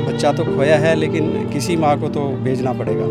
बच्चा तो खोया है, लेकिन किसी माँ को तो भेजना पड़ेगा।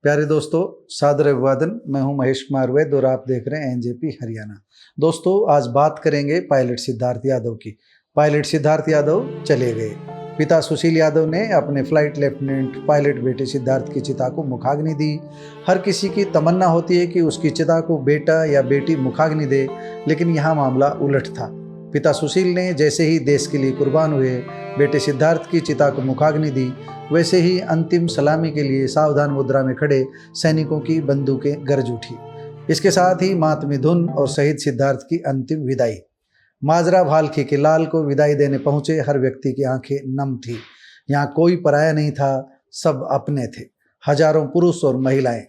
प्यारे दोस्तों, सादर अभिवादन। मैं हूं महेश कुमार वैद और आप देख रहे हैं एनजेपी हरियाणा। दोस्तों, आज बात करेंगे पायलट सिद्धार्थ यादव की। पायलट सिद्धार्थ यादव चले गए। पिता सुशील यादव ने अपने फ्लाइट लेफ्टिनेंट पायलट बेटे सिद्धार्थ की चिता को मुखाग्नि दी। हर किसी की तमन्ना होती है कि उसकी चिता को बेटा या बेटी मुखाग्नि दे, लेकिन यहाँ मामला उलट था। पिता सुशील ने जैसे ही देश के लिए कुर्बान हुए बेटे सिद्धार्थ की चिता को मुखाग्नि दी, वैसे ही अंतिम सलामी के लिए सावधान मुद्रा में खड़े सैनिकों की बंदूकें गरज उठी। इसके साथ ही मातमी धुन और शहीद सिद्धार्थ की अंतिम विदाई। माजरा भालखी के लाल को विदाई देने पहुंचे हर व्यक्ति की आंखें नम थी। यहाँ कोई पराया नहीं था, सब अपने थे। हजारों पुरुष और महिलाएं,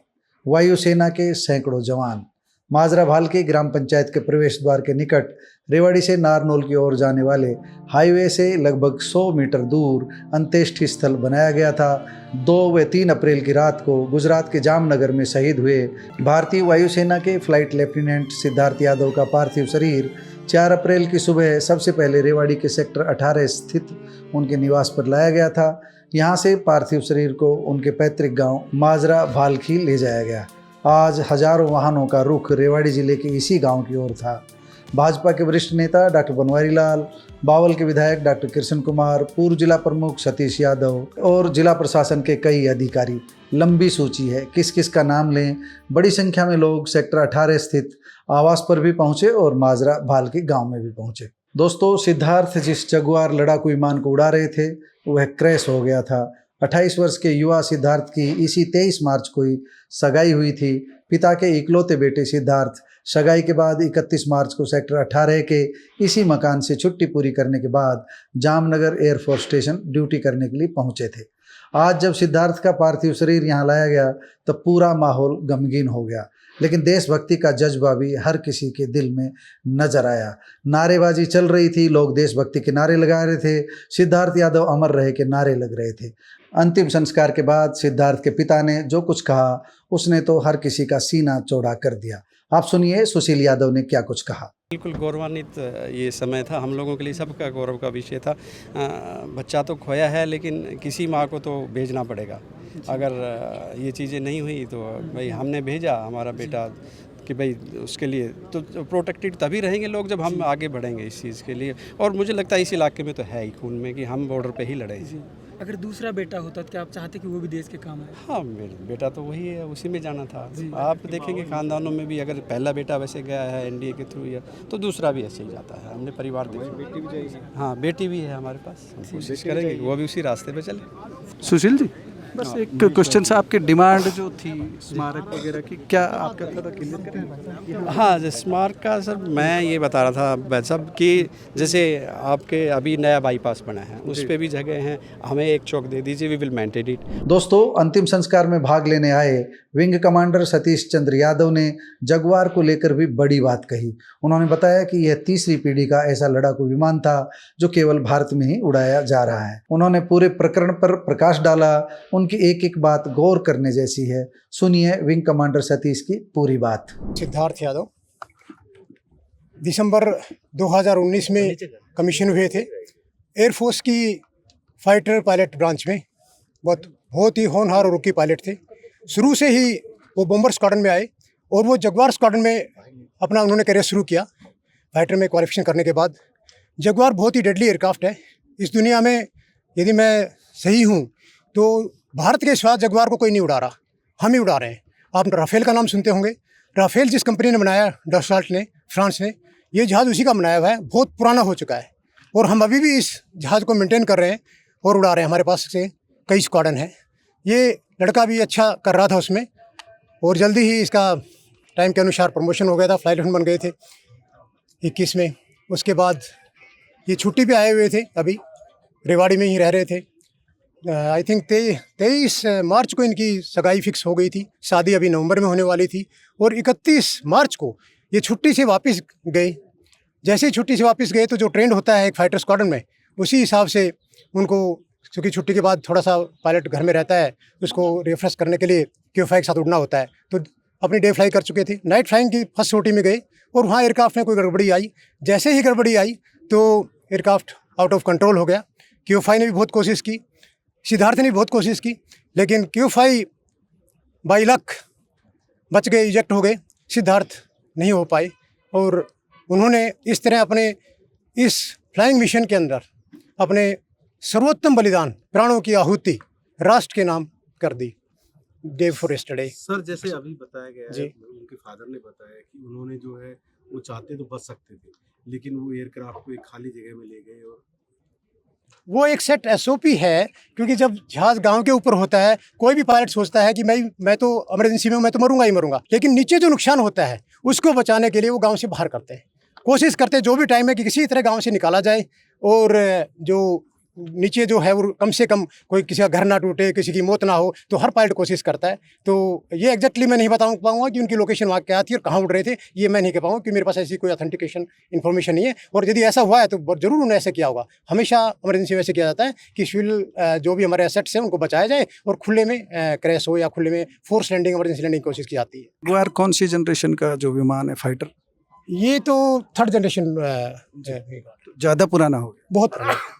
वायुसेना के सैकड़ों जवान। माजरा भालखी ग्राम पंचायत के प्रवेश द्वार के निकट रेवाड़ी से नारनौल की ओर जाने वाले हाईवे से लगभग 100 मीटर दूर अंत्येष्टि स्थल बनाया गया था। 2 व 3 अप्रैल की रात को गुजरात के जामनगर में शहीद हुए भारतीय वायुसेना के फ्लाइट लेफ्टिनेंट सिद्धार्थ यादव का पार्थिव शरीर 4 अप्रैल की सुबह सबसे पहले रेवाड़ी के सेक्टर 18 स्थित उनके निवास पर लाया गया था। यहाँ से पार्थिव शरीर को उनके पैतृक गांव माजरा भालखी ले जाया गया। आज हजारों वाहनों का रुख रेवाड़ी जिले के इसी गांव की ओर था। भाजपा के वरिष्ठ नेता डॉक्टर बनवारी लाल, बावल के विधायक डॉक्टर कृष्ण कुमार, पूर्व जिला प्रमुख सतीश यादव और जिला प्रशासन के कई अधिकारी। लंबी सूची है, किस किस का नाम लें। बड़ी संख्या में लोग सेक्टर 18 स्थित आवास पर भी पहुंचे और माजरा भालखी गांव में भी पहुंचे। दोस्तों, सिद्धार्थ जिस जगुआर लड़ाकू विमान को उड़ा रहे थे वह क्रैश हो गया था। 28 वर्ष के युवा सिद्धार्थ की इसी 23 मार्च को ही सगाई हुई थी। पिता के इकलौते बेटे सिद्धार्थ सगाई के बाद 31 मार्च को सेक्टर 18 के इसी मकान से छुट्टी पूरी करने के बाद जामनगर एयरफोर्स स्टेशन ड्यूटी करने के लिए पहुंचे थे। आज जब सिद्धार्थ का पार्थिव शरीर यहाँ लाया गया तब पूरा माहौल गमगीन हो गया, लेकिन देशभक्ति का जज्बा भी हर किसी के दिल में नजर आया। नारेबाजी चल रही थी, लोग देशभक्ति के नारे लगा रहे थे, सिद्धार्थ यादव अमर रहे के नारे लग रहे थे। अंतिम संस्कार के बाद सिद्धार्थ के पिता ने जो कुछ कहा उसने तो हर किसी का सीना चौड़ा कर दिया। आप सुनिए सुशील यादव ने क्या कुछ कहा। बिल्कुल गौरवान्वित ये समय था, हम लोगों के लिए सबका गौरव का विषय था। बच्चा तो खोया है, लेकिन किसी माँ को तो भेजना पड़ेगा। अगर ये चीज़ें नहीं हुई तो भाई हमने भेजा हमारा बेटा कि भाई उसके लिए तो प्रोटेक्टेड तभी रहेंगे लोग जब हम आगे बढ़ेंगे इस चीज़ के लिए। और मुझे लगता है इस इलाके में तो है ही खून में कि हम बॉर्डर पे ही लड़े। अगर दूसरा बेटा होता तो क्या आप चाहते कि वो भी देश के काम आए? हाँ, मेरा बेटा तो वही है, उसी में जाना था। आप देखेंगे खानदानों में भी अगर पहला बेटा वैसे गया है एनडीए के थ्रू या तो दूसरा भी ऐसे ही जाता है। हमने परिवार देखा। बेटी भी चाहिए? हाँ, बेटी भी है हमारे पास, हम कोशिश करेंगे वो भी उसी रास्ते पे चले। सुशील जी, बस एक क्वेश्चन से आपकी डिमांड जो थी स्मारक वगैरह की, क्या आपका थोड़ा क्लियर करें? हाँ, स्मारक का सर मैं ये बता रहा था भाई साहब कि जैसे आपके अभी नया बाईपास बना है उस पर भी जगह हैं, हमें एक चौक दे दीजिए, वी विल मेंटेन इट। दोस्तों, अंतिम संस्कार में भाग लेने आए विंग कमांडर सतीश चंद्र यादव ने जगुआर को लेकर भी बड़ी बात कही। उन्होंने बताया कि यह तीसरी पीढ़ी का ऐसा लड़ाकू विमान था जो केवल भारत में ही उड़ाया जा रहा है। उन्होंने पूरे प्रकरण पर प्रकाश डाला। उनकी एक एक बात गौर करने जैसी है। सुनिए विंग कमांडर सतीश की पूरी बात। सिद्धार्थ यादव दिसंबर 2019 में कमीशन हुए थे एयरफोर्स की फाइटर पायलट ब्रांच में। बहुत ही होनहार और रुकी पायलट थे। शुरू से ही वो बॉम्बर स्क्वाड्रन में आए और वो जगुआर स्क्वाड्रन में अपना उन्होंने करियर शुरू किया। फाइटर में क्वालिफिकेशन करने के बाद जगुआर बहुत ही डेडली एयरक्राफ्ट है। इस दुनिया में यदि मैं सही हूँ तो भारत के सिवा जगुआर को कोई नहीं उड़ा रहा, हम ही उड़ा रहे हैं। आप राफेल का नाम सुनते होंगे। राफेल जिस कंपनी ने बनाया, डस्साल्ट ने, फ्रांस ने, ये जहाज़ उसी का बनाया हुआ है, बहुत पुराना हो चुका है और हम अभी भी इस जहाज़ को मेंटेन कर रहे हैं और उड़ा रहे हैं। हमारे पास से कई स्क्वाड्रन है। ये लड़का भी अच्छा कर रहा था उसमें और जल्दी ही इसका टाइम के अनुसार प्रमोशन हो गया था। फ्लाइट बन गए थे 21 में। उसके बाद ये छुट्टी पे आए हुए थे, अभी रेवाड़ी में ही रह रहे थे। आई थिंक 23 मार्च को इनकी सगाई फिक्स हो गई थी। शादी अभी नवंबर में होने वाली थी और 31 मार्च को ये छुट्टी से वापस गए। जैसे ही छुट्टी से वापस गए तो जो ट्रेंड होता है एक फाइटर स्क्वाड्रन में, उसी हिसाब से उनको, क्योंकि छुट्टी के बाद थोड़ा सा पायलट घर में रहता है, उसको रिफ्रेश करने के लिए क्यू-5 के साथ उड़ना होता है, तो अपनी डे फ्लाई कर चुके थे। नाइट फ्लाइंग की फर्स्ट सोटी में गए और वहाँ एयरक्राफ्ट में कोई गड़बड़ी आई। जैसे ही गड़बड़ी आई तो एयरक्राफ्ट आउट ऑफ कंट्रोल हो गया। क्यू-5 ने भी बहुत कोशिश की, सिद्धार्थ ने भी बहुत कोशिश की, लेकिन क्यू-5 बाई लक बच गए, इजेक्ट हो गए। सिद्धार्थ नहीं हो पाए और उन्होंने इस तरह अपने इस फ्लाइंग मिशन के अंदर अपने सर्वोत्तम बलिदान, प्राणों की आहुति राष्ट्र के नाम कर दी। Day for yesterday. सर, जैसे अभी बताया गया जी। है, उनके फादर ने बताया कि उन्होंने जो है वो चाहते तो बच सकते थे, लेकिन वो एयरक्राफ्ट को एक खाली जगह में ले गए और वो एक सेट एसओपी है, क्योंकि जब जहाज़ गांव के ऊपर होता है, कोई भी पायलट सोचता है कि मैं तो इमरजेंसी में हूं, मैं तो मरूंगा ही मरूंगा, लेकिन नीचे जो नुकसान होता है उसको बचाने के लिए वो गांव से बाहर करते हैं, कोशिश करते हैं जो भी टाइम है कि किसी तरह गांव से निकाला जाए और जो नीचे जो है वो कम से कम कोई किसी का घर ना टूटे, किसी की मौत ना हो, तो हर पायलट कोशिश करता है। तो ये एग्जैक्टली मैं नहीं बता पाऊंगा कि उनकी लोकेशन वहाँ क्या थी और कहाँ उड़ रहे थे, ये मैं नहीं कह पाऊंगा, क्योंकि मेरे पास ऐसी कोई ऑथेंटिकेशन इन्फॉर्मेशन नहीं है। और यदि ऐसा हुआ है तो जरूर उन्होंने ऐसे किया होगा। हमेशा इमरजेंसी में ऐसे किया जाता है कि सिविल जो भी हमारे एसेट्स हैं उनको बचाया जाए और खुले में क्रैश हो या खुले में फोर्स लैंडिंग, इमरजेंसी लैंडिंग की कोशिश की जाती है। जगुआर कौन सी जनरेशन का जो विमान है, फाइटर? ये तो थर्ड जनरेशन, ज़्यादा पुराना हो गया।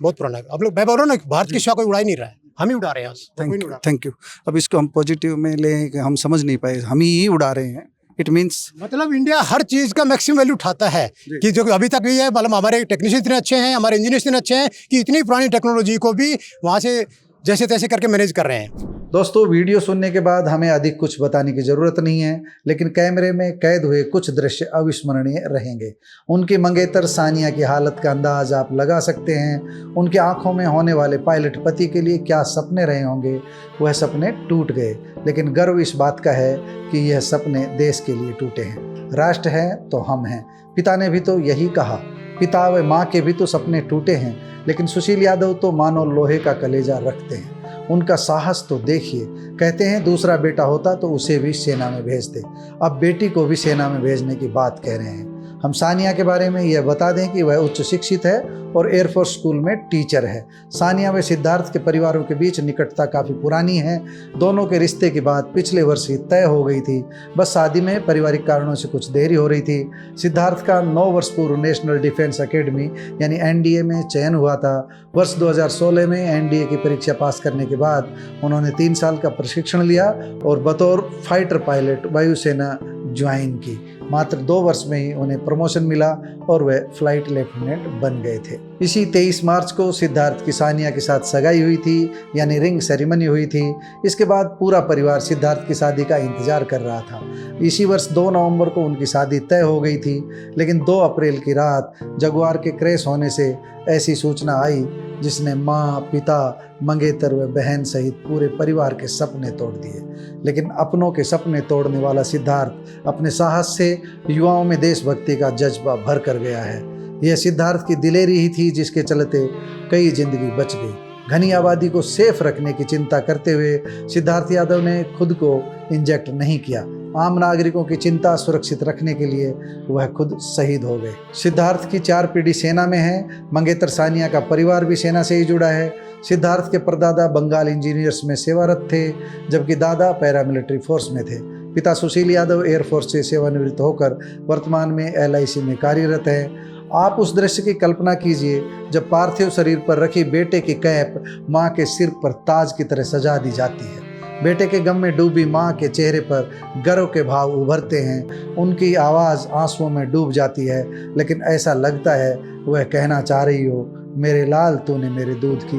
बहुत पुराना है। अब लोग, मैं बोल रहा हूँ ना, भारत की सिवा कोई उड़ा ही नहीं रहा है, हम ही उड़ा रहे हैं आज, कोई नहीं उड़ा। Thank you. अब इसको हम पॉजिटिव में लें कि हम समझ नहीं पाए, हम ही उड़ा रहे हैं, इट मीन्स मतलब इंडिया हर चीज़ का मैक्सिमम वैल्यू उठाता है कि जो अभी तक भी है। मतलब हमारे टेक्नीशियन इतने अच्छे हैं, हमारे इंजीनियर्स इतने अच्छे हैं कि इतनी पुरानी टेक्नोलॉजी को भी वहाँ से जैसे तैसे करके मैनेज कर रहे हैं। दोस्तों, वीडियो सुनने के बाद हमें अधिक कुछ बताने की ज़रूरत नहीं है, लेकिन कैमरे में कैद हुए कुछ दृश्य अविस्मरणीय रहेंगे। उनकी मंगेतर सानिया की हालत का अंदाज आप लगा सकते हैं। उनकी आंखों में होने वाले पायलट पति के लिए क्या सपने रहे होंगे। वह सपने टूट गए, लेकिन गर्व इस बात का है कि यह सपने देश के लिए टूटे हैं। राष्ट्र है तो हम हैं। पिता ने भी तो यही कहा। पिता व माँ के भी तो सपने टूटे हैं, लेकिन सुशील यादव तो मानो लोहे का कलेजा रखते हैं। उनका साहस तो देखिए। कहते हैं दूसरा बेटा होता तो उसे भी सेना में भेजते, अब बेटी को भी सेना में भेजने की बात कह रहे हैं। हम सानिया के बारे में यह बता दें कि वह उच्च शिक्षित है और एयरफोर्स स्कूल में टीचर है। सानिया व सिद्धार्थ के परिवारों के बीच निकटता काफ़ी पुरानी है। दोनों के रिश्ते की बात पिछले वर्ष ही तय हो गई थी, बस शादी में पारिवारिक कारणों से कुछ देरी हो रही थी। सिद्धार्थ का 9 वर्ष पूर्व नेशनल डिफेंस एकेडमी यानी एनडीए में चयन हुआ था। वर्ष 2016 में एनडीए की परीक्षा पास करने के बाद उन्होंने 3 साल का प्रशिक्षण लिया और बतौर फाइटर पायलट वायुसेना ज्वाइन की। मात्र 2 वर्ष में ही उन्हें प्रमोशन मिला और वे फ्लाइट लेफ्टिनेंट बन गए थे। इसी 23 मार्च को सिद्धार्थ की सानिया के साथ सगाई हुई थी, यानी रिंग सेरेमनी हुई थी। इसके बाद पूरा परिवार सिद्धार्थ की शादी का इंतजार कर रहा था। इसी वर्ष 2 नवंबर को उनकी शादी तय हो गई थी, लेकिन 2 अप्रैल की रात जगुआर के क्रैश होने से ऐसी सूचना आई जिसने माँ, पिता, मंगेतर व बहन सहित पूरे परिवार के सपने तोड़ दिए। लेकिन अपनों के सपने तोड़ने वाला सिद्धार्थ अपने साहस से युवाओं में देशभक्ति का जज्बा भर कर गया है। यह सिद्धार्थ की दिलेरी ही थी जिसके चलते कई जिंदगी बच गई। घनी आबादी को सेफ रखने की चिंता करते हुए सिद्धार्थ यादव ने खुद को इंजेक्ट नहीं किया। आम नागरिकों की चिंता सुरक्षित रखने के लिए वह खुद शहीद हो गए। सिद्धार्थ की 4 पीढ़ी सेना में है। मंगेतर सानिया का परिवार भी सेना से ही जुड़ा है। सिद्धार्थ के परदादा बंगाल इंजीनियर्स में सेवारत थे, जबकि दादा पैरामिलिट्री फोर्स में थे। पिता सुशील यादव एयरफोर्स से सेवानिवृत्त होकर वर्तमान में LIC में कार्यरत हैं। आप उस दृश्य की कल्पना कीजिए जब पार्थिव शरीर पर रखी बेटे की कैप मां के सिर पर ताज की तरह सजा दी जाती है। बेटे के गम में डूबी माँ के चेहरे पर गर्व के भाव उभरते हैं। उनकी आवाज़ आंसुओं में डूब जाती है, लेकिन ऐसा लगता है वह कहना चाह रही हो, मेरे लाल तूने मेरे दूध की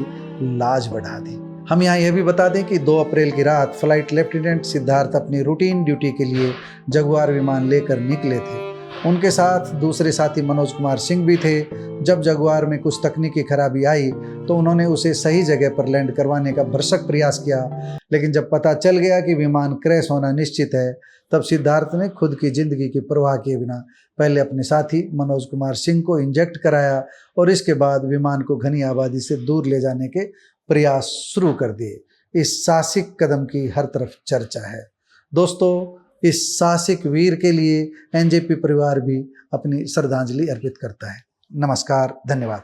लाज बढ़ा दी। हम यहाँ यह भी बता दें कि 2 अप्रैल की रात फ्लाइट लेफ्टिनेंट सिद्धार्थ अपनी रूटीन ड्यूटी के लिए जगुआर विमान लेकर निकले थे। उनके साथ दूसरे साथी मनोज कुमार सिंह भी थे। जब जगुआर में कुछ तकनीकी खराबी आई तो उन्होंने उसे सही जगह पर लैंड करवाने का भरसक प्रयास किया, लेकिन जब पता चल गया कि विमान क्रैश होना निश्चित है, तब सिद्धार्थ ने खुद की जिंदगी की परवाह किए बिना पहले अपने साथी मनोज कुमार सिंह को इंजेक्ट कराया और इसके बाद विमान को घनी आबादी से दूर ले जाने के प्रयास शुरू कर दिए। इस साहसिक कदम की हर तरफ चर्चा है। दोस्तों, इस साहसिक वीर के लिए एनजेपी परिवार भी अपनी श्रद्धांजलि अर्पित करता है। नमस्कार, धन्यवाद।